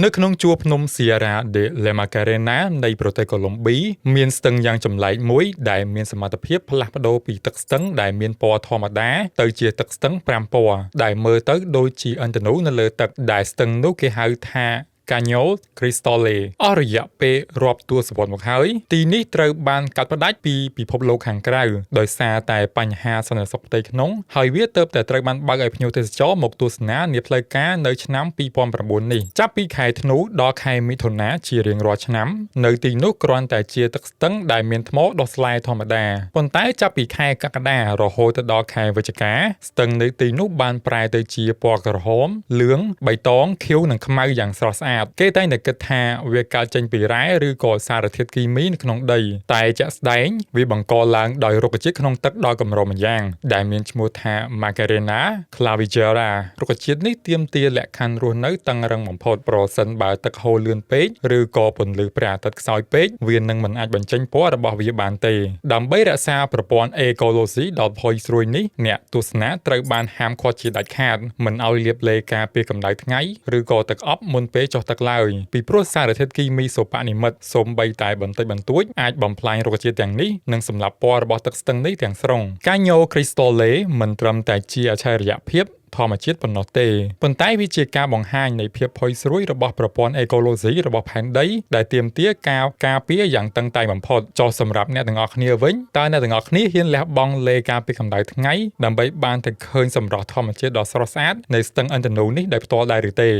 នៅក្នុងជួរភ្នំ Sierra de la Macarena នៃប្រទេសកូឡុំប៊ីមានស្ទឹងយ៉ាងចម្លែកមួយដែលមានសមត្ថភាពផ្លាស់ប្ដូរពីទឹកស្ទឹងដែលមានពណ៌ធម្មតាទៅជាទឹកស្ទឹង5ពណ៌ដែលមើលទៅដូចជាឥន្ធនូនៅលើទឹកដែលស្ទឹងនោះគេហៅថា Caño Cristale អស់រយៈពេលរាប់ទសវត្សរ៍មកហើយទីនេះត្រូវបានកាត់ផ្តាច់ពីពិភពលោកខាងក្រៅដោយសារតែបញ្ហាសន្តិសុខផ្ទៃក្នុងហើយវាទើបតែត្រូវបានបើកឲ្យភ្ញៀវទេសចរមកទស្សនានាផ្លូវការនៅឆ្នាំ2009នេះចាប់ពីខែធ្នូដល់ខែមិថុនាជារៀងរាល់ឆ្នាំនៅទីនោះគ្រាន់តែជាទឹកស្ទឹងដែលមានថ្មដុះស្លែធម្មតាប៉ុន្តែចាប់ពីខែកក្កដារហូតដល់ខែវិច្ឆិកាស្ទឹងនៅទីនោះបានប្រែទៅជាពណ៌ក្រហមលឿងបៃតងខៀវនិងខ្មៅយ៉ាងស្រស់ស្អាតគេតែងតែគិតថាវាកើតចេញពីរ៉ែឬក៏សារធាតុគីមីនៅក្នុងដីតែជាក់ស្ដែងវាបង្កឡើងដោយរុក្ខជាតិក្នុងទឹកដ៏កម្រម្យ៉ាងដែលមានឈ្មោះថា Macarena clavigera រុក្ខជាតិនេះទាមទារលក្ខខណ្ឌរស់នៅតឹងរ៉ឹងបំផុតប្រសិនបើទឹកហូរលឿនពេកឬក៏ពន្លឺព្រះអាទិត្យខ្សោយពេកវានឹងមិនអាចបញ្ចេញពណ៌របស់វាបានទេដើម្បីរក្សាប្រព័ន្ធអេកូឡូស៊ីដ៏ផុយស្រួយនេះអ្នកទស្សនាត្រូវបានហាមឃាត់ជាដាច់ខាតមិនឲ្យលាបឡេការពារកម្ដៅថ្ងៃឬក៏ទឹកអប់មុនពេលចុះទឹកឡើយពីព្រោះសារធាតុគីមីសូប៉ានិមិត្តសូម្បីតែបន្តិចបន្តួចអាចបំផ្លាញរុក្ខជាតិទាំងនេះនិងសម្លាប់ពណ៌របស់ទឹកស្ទឹងនេះទាំងស្រុង Caño Cristale មិនត្រឹមតែជាអច្ឆរិយភាពធម្មជាតិប៉ុណ្ណោះទេប៉ុន្តែវាជាការបង្ហាញនៃភាពផុយស្រួយរបស់ប្រព័ន្ធអេកូឡូស៊ីរបស់ផែនដីដែលទាមទារការការពារយ៉ាងតឹងតែងបំផុតចុះសម្រាប់អ្នកទាំងអស់គ្នាវិញតើអ្នកទាំងអស់គ្នាហ៊ានលះបង់លេការពារកម្ដៅថ្ងៃដើម្បីបានតែឃើញសម្រស់ធម្មជាតិដ៏ស្រស់ស្អាតនៃស្ទឹងឥន្ធនូនេះដោយផ្ទាល់ដែរឬទេ